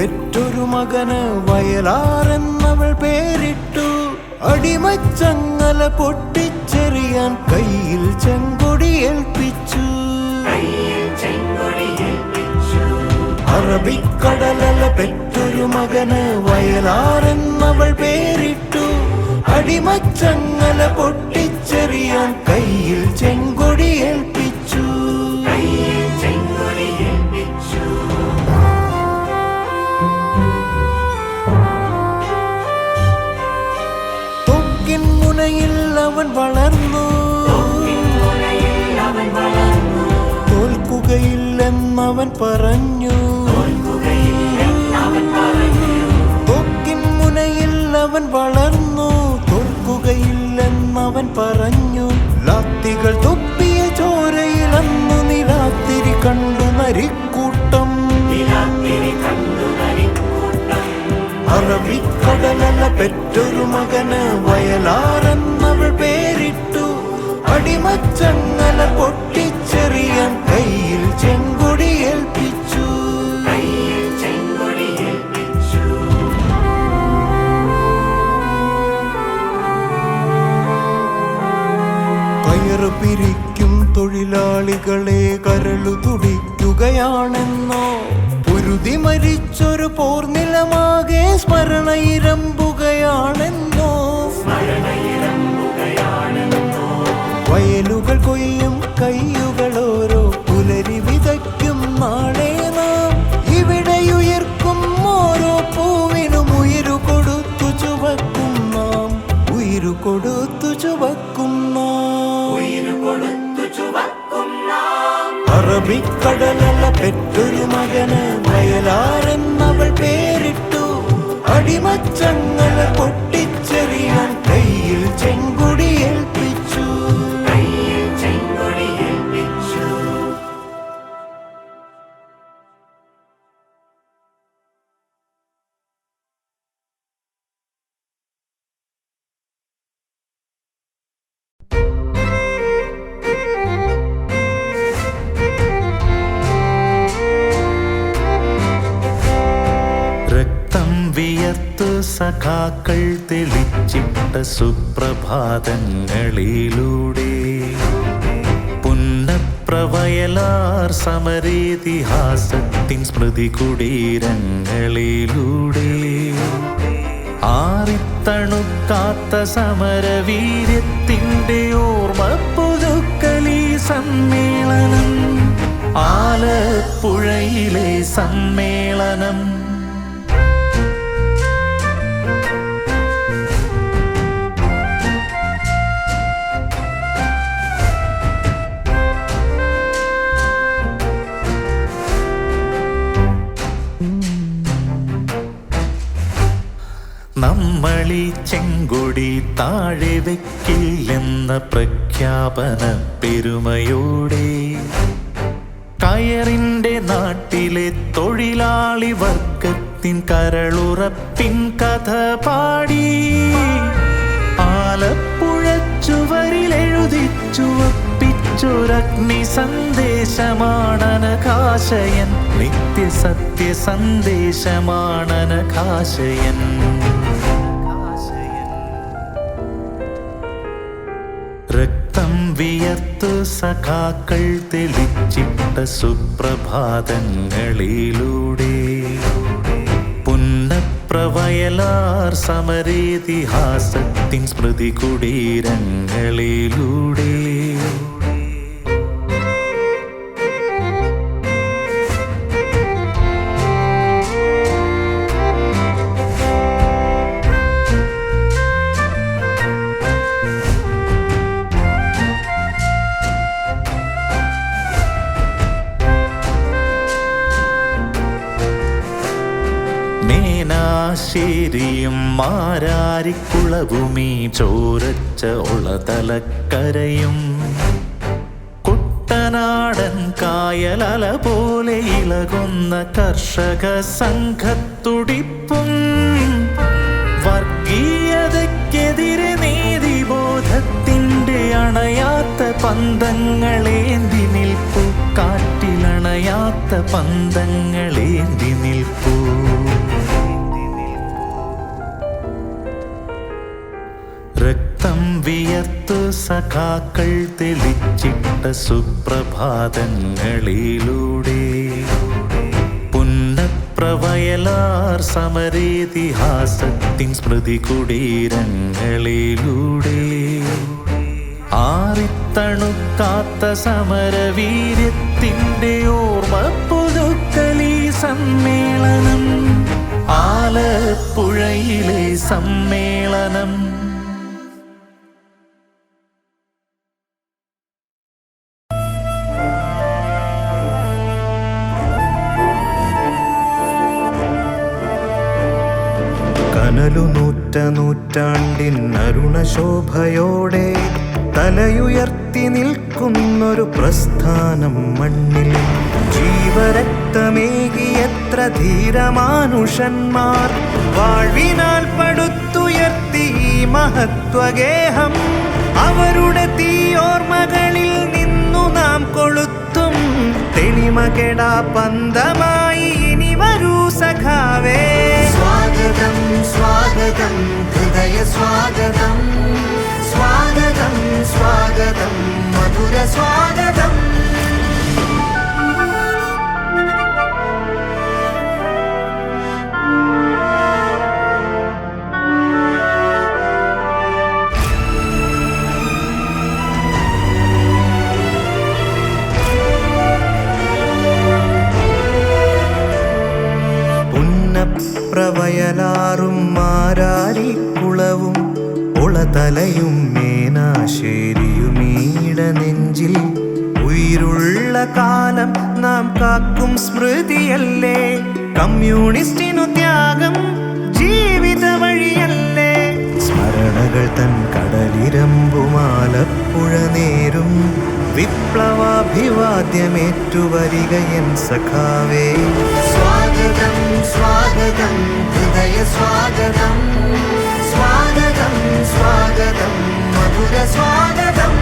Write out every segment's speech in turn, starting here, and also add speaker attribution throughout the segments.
Speaker 1: പെറ്റൊരു മകന് വയലാറെന്നവൾ പേരിട്ടു. അടിമച്ചങ്ങല പൊട്ടിച്ചെറിയാൻ കയ്യിൽ ചെങ്കൊടി ഏൽപ്പിച്ചു. അറബിക്കടലല പെറ്റൊരു മകന് വയലാറെന്നവൾ പേരിട്ടു. അടിമച്ചങ്ങല പൊട്ടിച്ചെറിയാൻ കയ്യിൽ ചെങ്കൊടി ഏൽപ്പിച്ചു. തൊക്കിൻ മുനയിൽ അവൻ വളർന്നു. തോൽക്കുകയില്ലെന്നവൻ പറഞ്ഞു. തൊക്കിൻ മുനയിൽ അവൻ വളർന്നു. തോൽക്കുകയില്ലെന്നവൻ പറഞ്ഞു. ലാത്തികൾ തൊപ്പിയ ചോരയിലന്നു നിലാത്തിരി കണ്ടു നരിക്കൂട്ടം. അറബിക്കടലല പെറ്റൊരു മകന് വയലാറെന്നവൾ പേരിട്ടു. അടിമച്ചങ്ങല പൊട്ടിച്ചെറിയാൻ കയ്യിൽ ചെങ്കൊടി ഏൽപ്പിച്ചു. കയറ് പിരിക്കും തൊഴിലാളികളെ കരളു തുടിക്കുകയാണെന്നോ. പൊരുതി മരിച്ചൊരു പോർനിലമാകെ സ്മരണയിരമ്പുകയാണെന്നോ. വയലുകൾ കൊയ്യും കയ്യുകളോരോ പുലരി വിതയ്ക്കും നാളെ നാം. ഇവിടെയുയർക്കും ഓരോ പൂവിനും ഉയിരു കൊടുത്തു ചുവക്കും നാം. ഉയിരു കൊടുത്തു ചുവക്കും അറബിക്കടലല പെറ്റൊരു മകന് വയലാറെന്നവൾ പേരിട്ടു. അടിമച്ചങ്ങല പൊട്ടിച്ചെറിയാൻ കയ്യിൽ ചെങ്കൊടി ഏൽപ്പിച്ചു. സഖാക്കൾ തെളിച്ചിട്ട സുപ്രഭാതങ്ങളിലൂടെ പുന്നപ്രവയലാർ സമരേതിഹാസത്തിൻ സ്മൃതി കുടീരങ്ങളിലൂടെ ആറിത്തണുക്കാത്ത സമരവീര്യത്തിൻ്റെ ഓർമ്മ പുതുക്കലി സമ്മേളനം. ആലപ്പുഴയിലെ സമ്മേളനം. നമ്മളീ ചെങ്കൊടി താഴെ വയ്ക്കില്ലെന്ന പ്രഖ്യാപന പെരുമയോടെ കയറിൻ്റെ നാട്ടിലെ തൊഴിലാളി വർഗത്തിൻ കരളുറപ്പിൻ കഥ പാടി ആലപ്പുഴ ചുവരിലെഴുതിച്ചുവപ്പിച്ചൊരഗ്നി സന്ദേശമാണനഘാശയൻ. നിത്യസത്യ സന്ദേശമാണനഘാശയൻ. രക്തം വിയർത്തു സഖാക്കൾ തെളിച്ചിട്ട സുപ്രഭാതങ്ങളിലൂടെ പുന്നപ്രവയലാർ സമരേതിഹാസത്തിൻ സ്മൃതി കുടീരങ്ങളിലൂടെ ശേരിയും മാരാരിക്കുളവുമീ ചോരച്ച ഒളതലക്കരയും കുട്ടനാടൻ കായലല പോലെ ഇളകുന്ന കർഷക സംഘത്തുടിപ്പും വർഗീയതയ്ക്കെതിരെ നീതിബോധത്തിൻ്റെ അണയാത്ത പന്തങ്ങളേന്തി നിൽപ്പു കാറ്റിലണയാ കാത്ത പന്തങ്ങളേന്തി നിൽപ്പൂ. രക്തം വിയർത്തു സഖാക്കൾ തെളിച്ചിട്ട സുപ്രഭാതങ്ങളിലൂടെ പുന്നപ്രവയലാർ സമരേതിഹാസത്തിൻ സ്മൃതി കുടീരങ്ങളിലൂടെ ആറിത്തണുക്കാത്ത സമരവീര്യത്തിൻ്റെ ഓർമ്മ പുതുക്കലീ സമ്മേളനം, ആലപ്പുഴയിലെ സമ്മേളനം. കനലു നൂറ്റാണ്ടിൻ അരുണശോഭയോടെ തലയുയർത്തി നിൽക്കുന്നൊരു പ്രസ്ഥാനം മണ്ണിൽ. ജീവരക്തമേകിയത്ര ധീരമാനുഷന്മാർ വാഴ്വിനാൽ പടുത്തുയർത്തി ഈ മഹത്വഗേഹം. അവരുടെ തീയോർമ്മകളിൽ നിന്നു നാം കൊളുത്തും തെളിമകെടാ പന്തമായി ഇനി വരൂ സഖാവേ. സ്വാഗതം സ്വാഗതം ഹൃദയ സ്വാഗതം, സ്വാഗതം സ്വാഗതം മധുര സ്വാഗതം. പ്രവയലാറും മാരാരിക്കുളവും ഒളതലയും മേനാശേരിയുമീട നെഞ്ചിൽ ഉயிருള്ള കാലം നാം കാക്കും സ്മൃതിയല്ലേ. കമ്മ്യൂണിസ്റ്റിനു ത്യാഗം ജീവിത വഴിയല്ലേ. സ്മരണകൾ തൻ കടലിരമ്പുമാലപ്പുഴ നേരും വിപ്ലവാഭിവാദ്യമേറ്റുവരികയൻ സഖാവേ. സ്വാഗതം സ്വാഗതം ഹൃദയ സ്വാഗതം, സ്വാഗതം സ്വാഗതം മധുര സ്വാഗതം.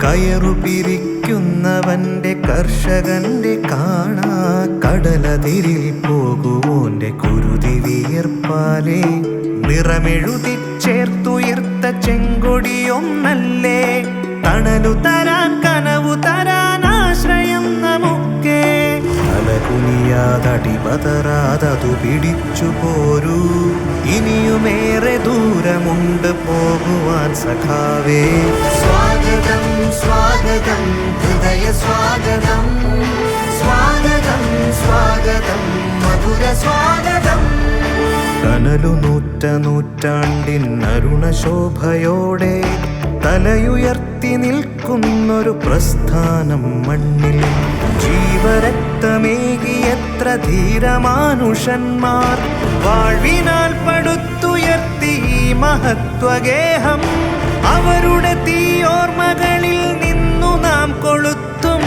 Speaker 1: കയറു പിരിക്കുന്നവന്റെ കർഷകന്റെ കാണാ കടലതിരിൽ പോകുവോന്റെ കുരുതി വിയർപ്പാലേ. നിറമെഴുതി ചേർത്തുയർത്ത ചെങ്കൊടിയൊന്നല്ലേ. തണലു തരാൻ കനവു തരാൻ ആശ്രയം നമുക്കേ. തലകുനിയാതടിപതറാതതു പിടിച്ചു പോരൂ, ഇനിയുമേറെ ദൂരമുണ്ട് പോകുവാൻ സഖാവേ. സ്വാഗതം സ്വാഗതം ഹൃദയ സ്വാഗതം, സ്വാഗതം സ്വാഗതം മധുര സ്വാഗതം. കനലു നൂറ്റാണ്ടിൻ അരുണശോഭയോടെ തലയുയർത്തി നിൽക്കുന്നൊരു പ്രസ്ഥാനം മണ്ണിൽ. ജീവരക്തമേകിയത്ര ധീരമാനുഷന്മാർ വാഴ്വിനാൽ പടുത്തുയർത്തി ഈ മഹത്വഗേഹം. അവരുടെ തീയോർമ്മകളിൽ നിന്നു നാം കൊളുത്തും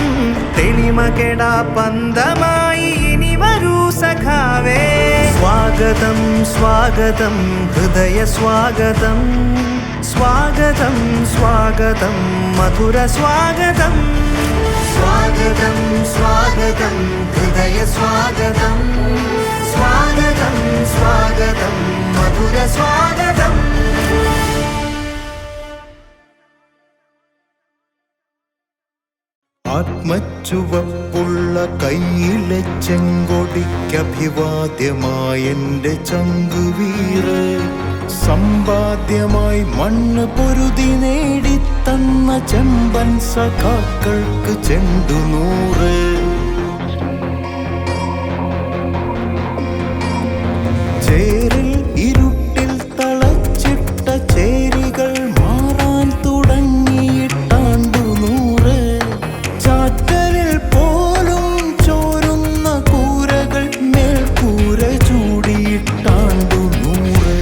Speaker 1: തെളിമകെടാ പന്തമായി ഇനി വരൂ സഖാവേ. സ്വാഗതം സ്വാഗതം ഹൃദയ സ്വാഗതം, സ്വാഗതം സ്വാഗതം മധുര സ്വാഗതം. സ്വാഗതം സ്വാഗതം ഹൃദയ സ്വാഗതം, സ്വാഗതം സ്വാഗതം മധുര സ്വാഗതം. ആത്മച്ചുവപ്പുള്ള കയ്യിലെ ചെങ്കൊടിക്കഭിവാദ്യമായെന്റെ ചങ്കുവീറ്, സമ്പാദ്യമായി മണ്ണ് പൊരുതി നേടിത്തന്ന ചെമ്പൻ സഖാക്കൾക്ക് ചെണ്ടുനൂറ്. ചേരിൽ ഇരുട്ടിൽ തളച്ചിട്ട ചേരികൾ മാറാൻ തുടങ്ങിയിട്ടാണ്ടു നൂറ്. ചാറ്റലിൽ പോലും ചോരുന്ന കൂരകൾ മേൽക്കൂര ചൂടിയിട്ടാണ്ടു നൂറ്.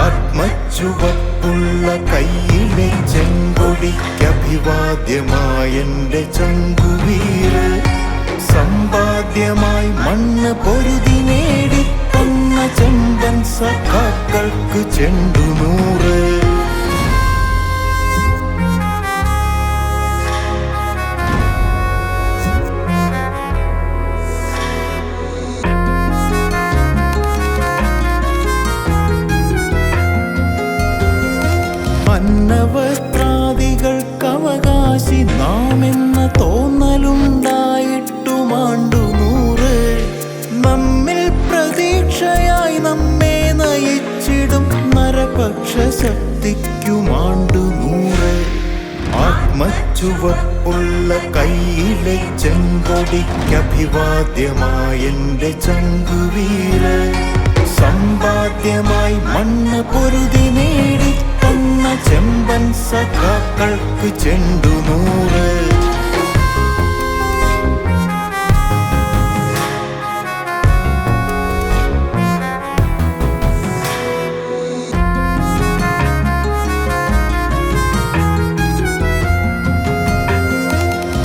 Speaker 1: ആത്മച്ചുവപ്പുള്ള കയ്യിൽ കയ്യിലെ ചെങ്കൊടിക്കഭിവാദ്യമായെന്റെ ചങ്കുവീര് സമ്പാദ്യമായി മണ്ണ് പൊരുതി നേടി തന്ന ചെമ്പൻ സഖാക്കൾക്ക് ചെണ്ടുനൂറ് അന്നവസ്ത്രാദികൾക്കവകാശി നാമെന്ന തോന്നലുണ്ടായിട്ടുമാണ്ടു നൂറ് നമ്മിൽ പ്രതീക്ഷയായി നമ്മെ നയിച്ചിടും നരപക്ഷ ശക്തിക്കുമാണ്ടു നൂറ് ആത്മച്ചുവപ്പുള്ള കയ്യിലെ ചെങ്കൊടിക്കഭിവാദ്യമായെന്റെ ചങ്കുവീര് സമ്പാദ്യമായി മണ്ണ് പൊരുതി നേടി തന്ന ചെമ്പൻ സഖാക്കൾക്ക് ചെണ്ടുനൂറ്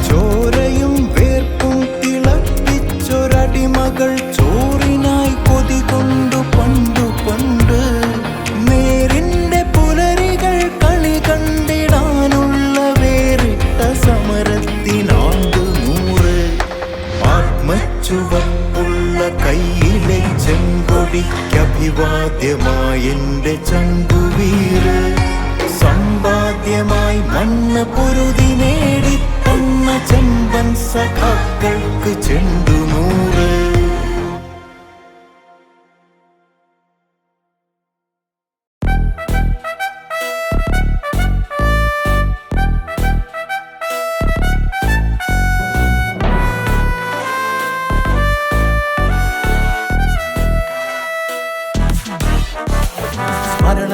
Speaker 1: ചോരയും വേർപ്പും തിളപ്പിച്ചൊരടിമകൾ ചോറിനായി കൊതി കൊണ്ടു പണ്ടു പണ്ട് നേരിന്റെ പുലരികൾ കളി കണ്ടിടാനുള്ള വേറിട്ട സമരത്തിനാണ്ടു നൂറ് ആത്മച്ചുവപ്പുള്ള കയ്യിലെ ചെങ്കൊടിക്കഭിവാദ്യമായെന്റെ ചങ്കുവീര് സമ്പാദ്യമായി മണ്ണ് പൊരുതി നേടി തന്ന ചെമ്പൻ സഖാക്കൾക്ക് ചെണ്ടുനൂറ്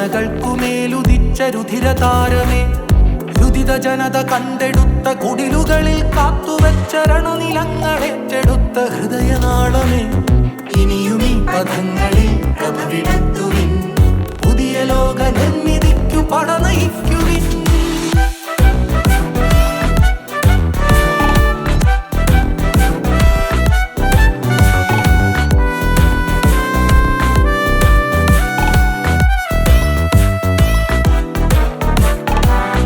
Speaker 2: സ്മരണകൾക്കുമേലുദിച്ച രുധിരതാരമേ രുദിത ജനത കണ്ടെടുത്ത കുടിലുകളിൽ കാത്തുവെച്ച രണനിലങ്ങളേറ്റെടുത്ത ഹൃദയനാളമേ ഇനിയും ഈ പദങ്ങളിൽ പ്രഭവിടുത്തുവിൻ പുതിയ ലോക നിർമ്മിതിക്കു പടനയിക്കുവിൻ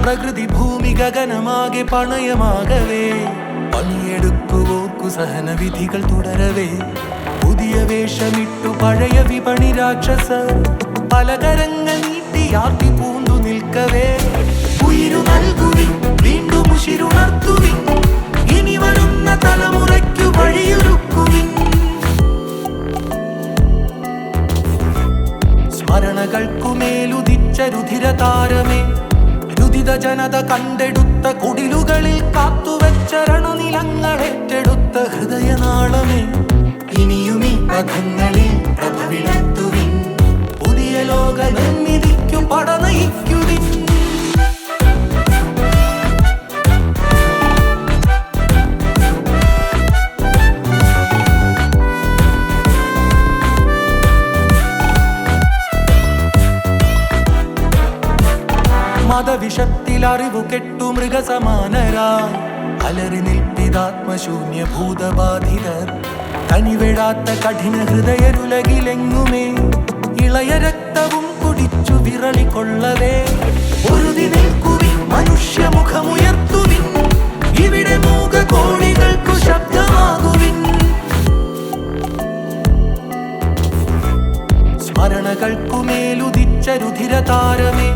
Speaker 2: പ്രകൃതി ഭൂമി ഗഗനമാകെ പണയമാകവേ പണിയെടുക്കുവോർക്കു സഹനവിധികൾ തുടരവേ പുതിയ വേഷമിട്ടു പഴയ വിപണി രാക്ഷസർ പലകരങ്ങൾ നീട്ടിയാർത്തി പൂന്തു നിൽക്കവേ ഉയിരു നൽകുവിൻ വീണ്ടും ഉശിരുണർത്തുവിൻ ഇനി വരുന്ന തലമുറയ്ക്കു വഴിയൊരുക്കുവിൻ സ്മരണകൾക്കുമേലുദിച്ച രുധിരതാരമേ രുദിത ജനത കണ്ടെടുത്ത കുടിലുകളിൽ കാത്തുവെച്ച രണനിലങ്ങളേറ്റെടുത്ത ഹൃദയനാളമേ ഇനിയും ഈ പദങ്ങളിൽ പ്രഭവിടുത്തുവിൻ പുതിയ ലോക നിർമ്മിതിക്കു പടനയിക്കുവിൻ മതവിഷത്തിൽ അറിവു കെട്ടു മൃഗസമാനരായി അലറി നിൽപ്പിതാത്മശൂന്യ ഭൂതബാധിതർ കനിവിടാത്ത കഠിന ഹൃദയരുലകിലെങ്ങുമേ ഇളയ രക്തവും കുടിച്ചു വിറളിക്കൊള്ളവേ ഒരുതി നിൽക്കുവിൻ മനുഷ്യമുഖമുയർത്തുവിൻ ഇവിടെ മൂക കോടികൾക്കു ശബ്ദമാകുവിൻ സ്മരണകൾക്കുമേലുദിച്ച രുധിരതാരമേ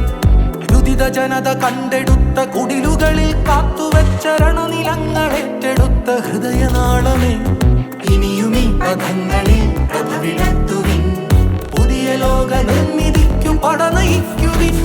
Speaker 2: രുദിത ജനത കണ്ടെടുത്ത കുടിലുകളിൽ കാത്തുവെച്ച രണനിലങ്ങളേറ്റെടുത്ത ഹൃദയനാളമേ ഇനിയും ഈ പദങ്ങളിൽ പ്രഭവിടുത്തുവിൻ പുതിയ ലോക നിർമ്മിതിക്കു പടനയിക്കുവിൻ